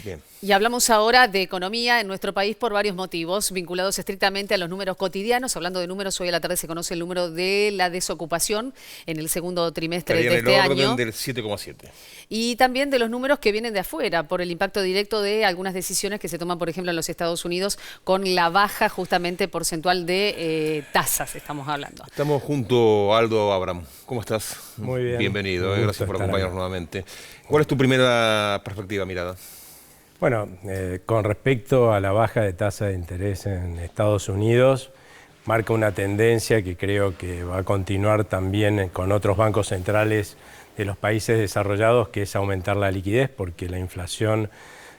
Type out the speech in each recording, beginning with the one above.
Bien. Y hablamos ahora de economía en nuestro país por varios motivos, vinculados estrictamente a los números cotidianos. Hablando de números, hoy a la tarde se conoce el número de la desocupación en el segundo trimestre Estaría de en el este orden año. del 7,7. Y también de los números que vienen de afuera, por el impacto directo de algunas decisiones que se toman, por ejemplo, en los Estados Unidos, con la baja justamente porcentual de tasas, estamos hablando. Estamos junto a Aldo Abraham. ¿Cómo estás? Muy bien. Bienvenido, Un gusto gracias por estar acompañarnos acá. nuevamente. ¿Cuál es tu primera perspectiva, mirada? Bueno, con respecto a la baja de tasa de interés en Estados Unidos, marca una tendencia que creo que va a continuar también con otros bancos centrales de los países desarrollados, que es aumentar la liquidez, porque la inflación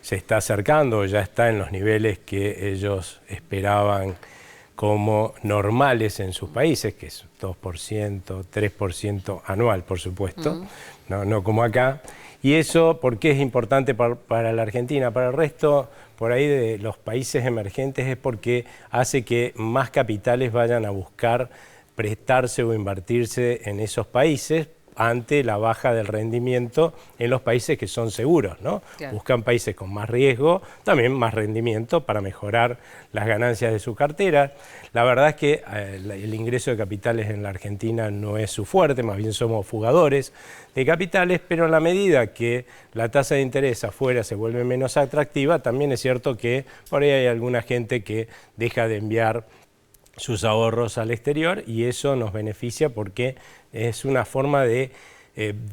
se está acercando, ya está en los niveles que ellos esperaban como normales en sus países, que es 2%, 3% anual, por supuesto, no como acá. Y eso, ¿por qué es importante para la Argentina? Para el resto, por ahí de los países emergentes, es porque hace que más capitales vayan a buscar prestarse o invertirse en esos países ante la baja del rendimiento en los países que son seguros, ¿no? Claro. Buscan países con más riesgo, también más rendimiento para mejorar las ganancias de su cartera. La verdad es que el ingreso de capitales en la Argentina no es su fuerte, más bien somos fugadores de capitales, pero en la medida que la tasa de interés afuera se vuelve menos atractiva, también es cierto que por ahí hay alguna gente que deja de enviar sus ahorros al exterior y eso nos beneficia porque es una forma de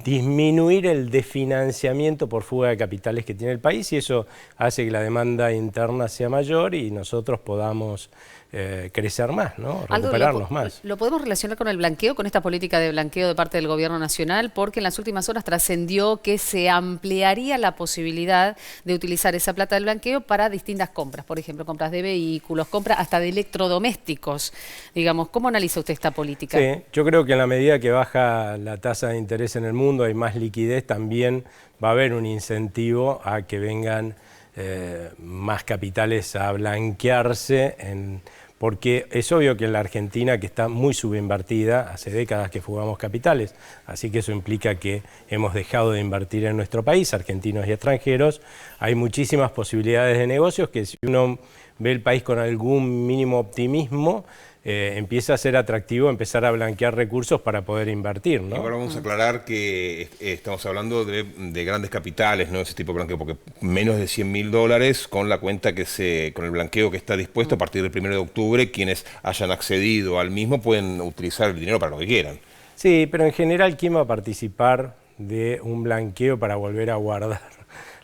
disminuir el desfinanciamiento por fuga de capitales que tiene el país y eso hace que la demanda interna sea mayor y nosotros podamos crecer más, ¿no? Recuperarnos más. ¿Lo podemos relacionar con el blanqueo, con esta política de blanqueo de parte del gobierno nacional? Porque en las últimas horas trascendió que se ampliaría la posibilidad de utilizar esa plata del blanqueo para distintas compras, por ejemplo, compras de vehículos, compras hasta de electrodomésticos. Digamos, ¿cómo analiza usted esta política? Sí, yo creo que en la medida que baja la tasa de interés en el mundo, hay más liquidez, también va a haber un incentivo a que vengan más capitales a blanquearse, porque es obvio que en la Argentina, que está muy subinvertida, hace décadas que fugamos capitales, así que eso implica que hemos dejado de invertir en nuestro país, argentinos y extranjeros. Hay muchísimas posibilidades de negocios que si uno ve el país con algún mínimo optimismo, empieza a ser atractivo empezar a blanquear recursos para poder invertir, ¿no? Igual vamos a aclarar que estamos hablando de grandes capitales, no ese tipo de blanqueo, porque menos de $100.000 con la cuenta con el blanqueo que está dispuesto a partir del 1 de octubre, quienes hayan accedido al mismo pueden utilizar el dinero para lo que quieran. Sí, pero en general, ¿quién va a participar de un blanqueo para volver a guardar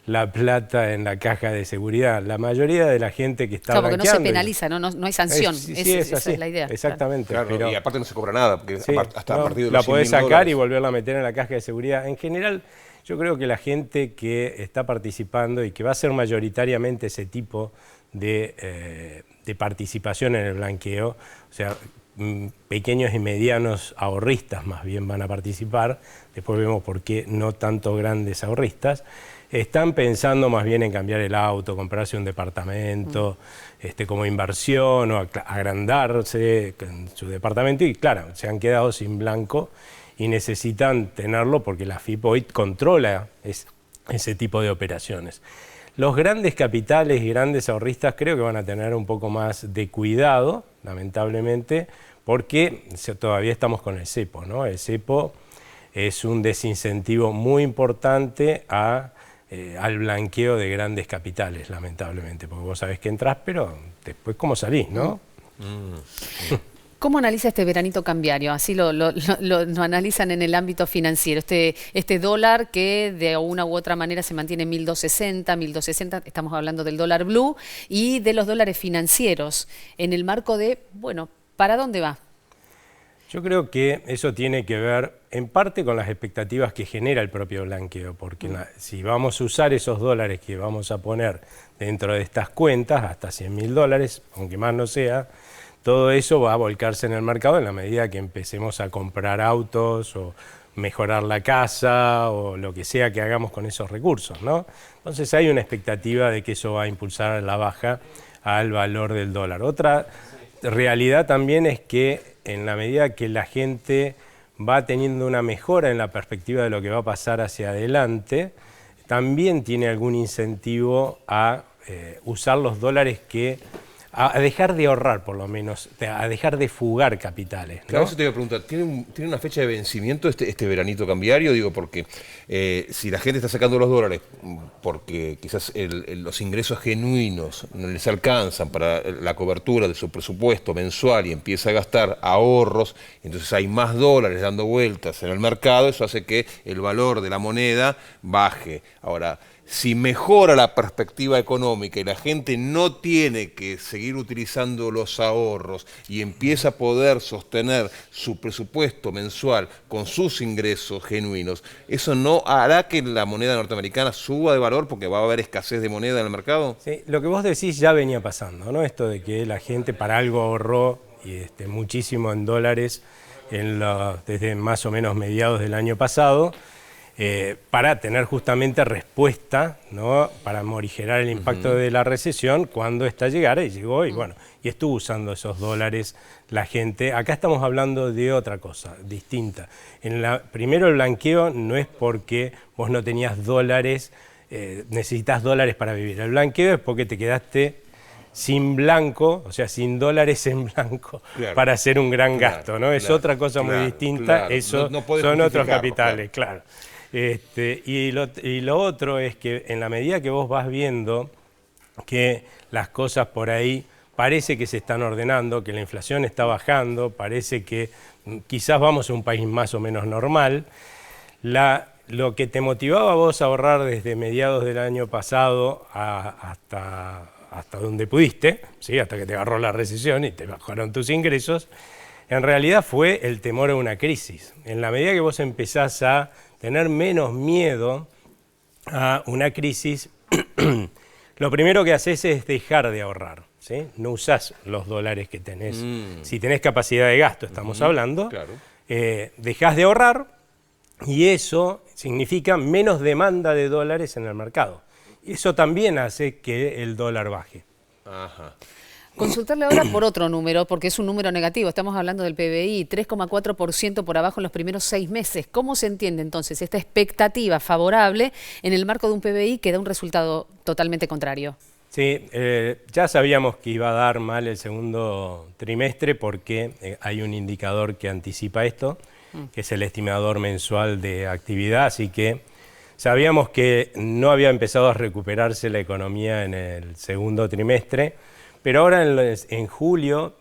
la plata en la caja de seguridad? La mayoría de la gente que está Claro, porque no se blanqueando... penaliza, no hay sanción. Sí, Esa así, es la idea. exactamente. Claro, pero, y aparte no se cobra nada, porque sí, hasta a partir de la los podés $100.000. sacar y volverla a meter en la caja de seguridad. En general, yo creo que la gente que está participando y que va a ser mayoritariamente ese tipo de participación en el blanqueo, o sea, pequeños y medianos ahorristas más bien van a participar, después vemos por qué no tanto grandes ahorristas, están pensando más bien en cambiar el auto, comprarse un departamento como inversión o agrandarse en su departamento y claro, se han quedado sin blanco y necesitan tenerlo porque la AFIP hoy controla ese tipo de operaciones. Los grandes capitales y grandes ahorristas creo que van a tener un poco más de cuidado, lamentablemente, porque todavía estamos con el cepo, ¿no? El cepo es un desincentivo muy importante al blanqueo de grandes capitales, lamentablemente, porque vos sabés que entrás, pero después cómo salís, ¿no? ¿Cómo analiza este veranito cambiario? Así lo analizan en el ámbito financiero. Este dólar que de una u otra manera se mantiene en 1.260, estamos hablando del dólar blue, y de los dólares financieros, en el marco de, bueno, ¿para dónde va? Yo creo que eso tiene que ver en parte con las expectativas que genera el propio blanqueo, porque si vamos a usar esos dólares que vamos a poner dentro de estas cuentas, hasta $100.000, aunque más no sea, todo eso va a volcarse en el mercado en la medida que empecemos a comprar autos o mejorar la casa o lo que sea que hagamos con esos recursos, ¿no? Entonces hay una expectativa de que eso va a impulsar la baja al valor del dólar. Otra realidad también es que en la medida que la gente va teniendo una mejora en la perspectiva de lo que va a pasar hacia adelante, también tiene algún incentivo a usar los dólares a dejar de ahorrar, por lo menos, a dejar de fugar capitales, ¿no? Claro, eso te iba a preguntar, ¿tiene una fecha de vencimiento este veranito cambiario? Digo, porque si la gente está sacando los dólares porque quizás los ingresos genuinos no les alcanzan para la cobertura de su presupuesto mensual y empieza a gastar ahorros, entonces hay más dólares dando vueltas en el mercado, eso hace que el valor de la moneda baje. Ahora, si mejora la perspectiva económica y la gente no tiene que seguir utilizando los ahorros y empieza a poder sostener su presupuesto mensual con sus ingresos genuinos, ¿eso no hará que la moneda norteamericana suba de valor porque va a haber escasez de moneda en el mercado? Sí, lo que vos decís ya venía pasando, ¿no? Esto de que la gente para algo ahorró muchísimo en dólares desde más o menos mediados del año pasado, para tener justamente respuesta, ¿no? Para morigerar el impacto de la recesión cuando esta llegara, y llegó, y bueno, y estuvo usando esos dólares la gente. Acá estamos hablando de otra cosa, distinta. Primero, el blanqueo no es porque vos no tenías dólares, necesitas dólares para vivir. El blanqueo es porque te quedaste sin blanco, o sea, sin dólares en blanco, claro, para hacer un gran gasto, ¿no? Es otra cosa muy distinta, eso son otros capitales, claro. Y lo otro es que en la medida que vos vas viendo que las cosas por ahí parece que se están ordenando, que la inflación está bajando, parece que quizás vamos a un país más o menos normal, lo que te motivaba a vos a ahorrar desde mediados del año pasado hasta donde pudiste, ¿sí? Hasta que te agarró la recesión y te bajaron tus ingresos, en realidad fue el temor a una crisis. En la medida que vos empezás a tener menos miedo a una crisis, lo primero que haces es dejar de ahorrar, ¿sí? No usás los dólares que tenés. Si tenés capacidad de gasto, estamos hablando, claro, dejás de ahorrar y eso significa menos demanda de dólares en el mercado. Y eso también hace que el dólar baje. Ajá. Consultarle ahora por otro número, porque es un número negativo. Estamos hablando del PBI, 3,4% por abajo en los primeros 6 meses. ¿Cómo se entiende entonces esta expectativa favorable en el marco de un PBI que da un resultado totalmente contrario? Sí, ya sabíamos que iba a dar mal el segundo trimestre porque hay un indicador que anticipa esto, que es el estimador mensual de actividad, así que sabíamos que no había empezado a recuperarse la economía en el segundo trimestre, pero ahora en julio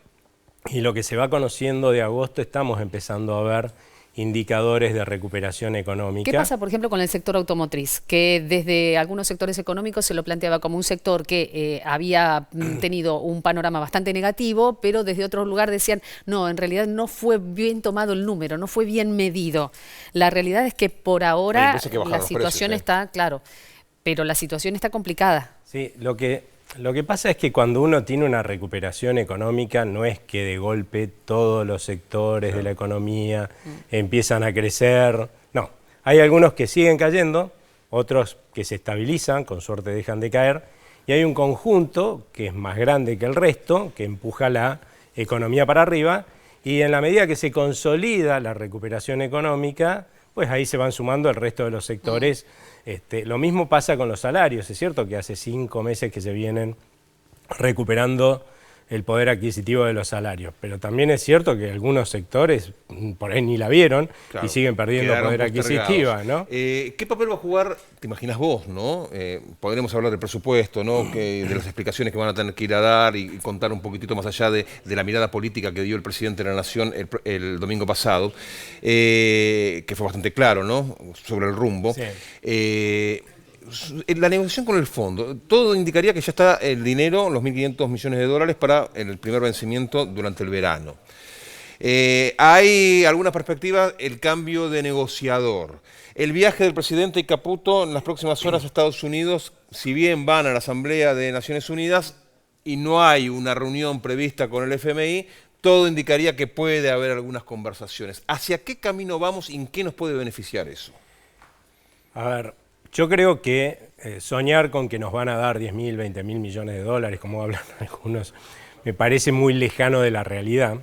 y lo que se va conociendo de agosto estamos empezando a ver indicadores de recuperación económica. ¿Qué pasa, por ejemplo, con el sector automotriz? Que desde algunos sectores económicos se lo planteaba como un sector que había tenido un panorama bastante negativo, pero desde otro lugar decían, no, en realidad no fue bien tomado el número, no fue bien medido. La realidad es que por ahora la situación está, claro, pero la situación está complicada. Sí, lo que pasa es que cuando uno tiene una recuperación económica no es que de golpe todos los sectores de la economía empiezan a crecer. No, hay algunos que siguen cayendo, otros que se estabilizan, con suerte dejan de caer, y hay un conjunto que es más grande que el resto, que empuja la economía para arriba, y en la medida que se consolida la recuperación económica, pues ahí se van sumando el resto de los sectores. Lo mismo pasa con los salarios, es cierto que hace 5 meses que se vienen recuperando el poder adquisitivo de los salarios, pero también es cierto que algunos sectores por ahí ni la vieron, claro, y siguen perdiendo poder adquisitivo, ¿no? ¿Qué papel va a jugar, te imaginas vos, ¿no? Podremos hablar del presupuesto, ¿no? De las explicaciones que van a tener que ir a dar y contar un poquitito más allá de la mirada política que dio el presidente de la Nación el domingo pasado, que fue bastante claro, ¿no? Sobre el rumbo. Sí. La negociación con el fondo, todo indicaría que ya está el dinero, los 1.500 millones de dólares para el primer vencimiento durante el verano. ¿Hay alguna perspectiva el cambio de negociador? El viaje del presidente y Caputo en las próximas horas a Estados Unidos, si bien van a la Asamblea de Naciones Unidas y no hay una reunión prevista con el FMI, todo indicaría que puede haber algunas conversaciones. ¿Hacia qué camino vamos y en qué nos puede beneficiar eso? A ver, yo creo que soñar con que nos van a dar 10.000, 20.000 millones de dólares, como hablan algunos, me parece muy lejano de la realidad,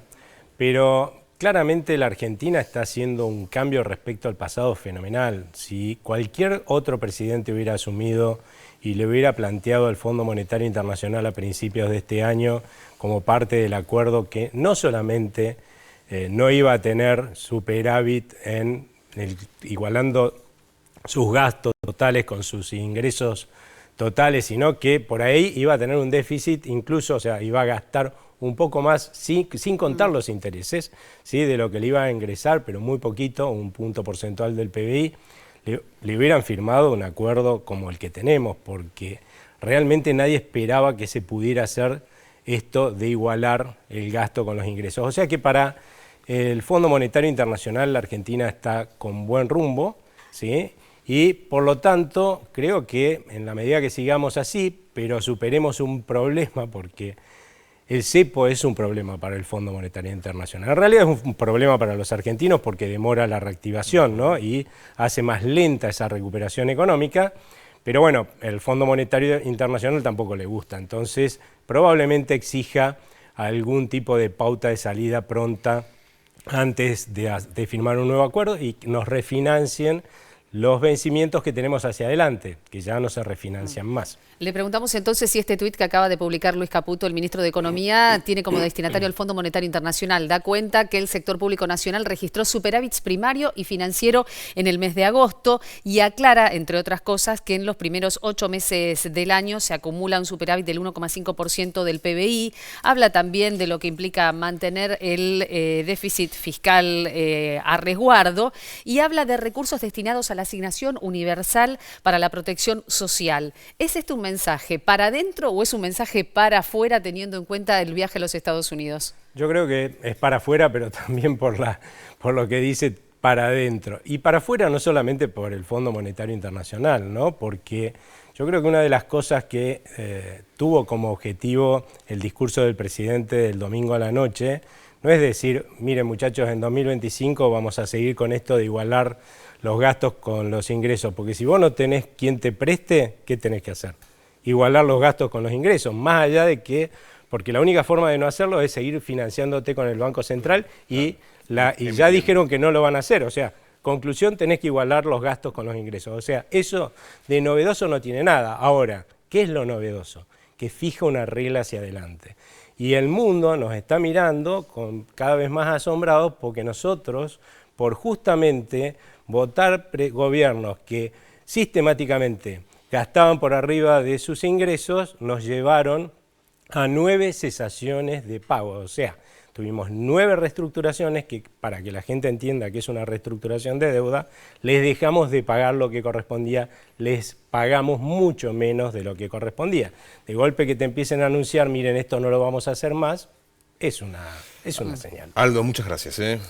pero claramente la Argentina está haciendo un cambio respecto al pasado fenomenal. Si cualquier otro presidente hubiera asumido y le hubiera planteado al Fondo Monetario Internacional a principios de este año como parte del acuerdo que no solamente no iba a tener superávit igualando sus gastos totales con sus ingresos totales, sino que por ahí iba a tener un déficit incluso, o sea, iba a gastar un poco más sin contar los intereses, ¿sí?, de lo que le iba a ingresar, pero muy poquito, un punto porcentual del PBI, le hubieran firmado un acuerdo como el que tenemos, porque realmente nadie esperaba que se pudiera hacer esto de igualar el gasto con los ingresos. O sea que para el Fondo Monetario Internacional la Argentina está con buen rumbo, ¿sí?, y por lo tanto creo que en la medida que sigamos así, pero superemos un problema, porque el cepo es un problema para el Fondo Monetario Internacional. En realidad es un problema para los argentinos porque demora la reactivación, ¿no?, y hace más lenta esa recuperación económica, pero bueno, el Fondo Monetario Internacional tampoco le gusta, entonces probablemente exija algún tipo de pauta de salida pronta antes de firmar un nuevo acuerdo y nos refinancien los vencimientos que tenemos hacia adelante, que ya no se refinancian más. Le preguntamos entonces si este tuit que acaba de publicar Luis Caputo, el ministro de Economía, tiene como destinatario al Fondo Monetario Internacional. Da cuenta que el sector público nacional registró superávits primario y financiero en el mes de agosto y aclara, entre otras cosas, que en los primeros 8 meses del año se acumula un superávit del 1,5% del PBI. Habla también de lo que implica mantener el déficit fiscal a resguardo y habla de recursos destinados a la asignación universal para la protección social. ¿Es este un mensaje para adentro o es un mensaje para afuera teniendo en cuenta el viaje a los Estados Unidos? Yo creo que es para afuera, pero también por lo que dice para adentro. Y para afuera no solamente por el Fondo Monetario Internacional, ¿no?, porque yo creo que una de las cosas que tuvo como objetivo el discurso del presidente del domingo a la noche no es decir, miren muchachos, en 2025 vamos a seguir con esto de igualar los gastos con los ingresos, porque si vos no tenés quien te preste, ¿qué tenés que hacer? Igualar los gastos con los ingresos, más allá de que, porque la única forma de no hacerlo es seguir financiándote con el Banco Central y ya dijeron que no lo van a hacer, o sea, conclusión, tenés que igualar los gastos con los ingresos, o sea, eso de novedoso no tiene nada. Ahora, ¿qué es lo novedoso? Que fija una regla hacia adelante. Y el mundo nos está mirando cada vez más asombrados porque nosotros, por justamente votar gobiernos que sistemáticamente gastaban por arriba de sus ingresos, nos llevaron a 9 cesaciones de pago. O sea, tuvimos 9 reestructuraciones que, para que la gente entienda que es una reestructuración de deuda, les dejamos de pagar lo que correspondía, les pagamos mucho menos de lo que correspondía. De golpe que te empiecen a anunciar, miren, esto no lo vamos a hacer más, es una señal. Aldo, muchas gracias.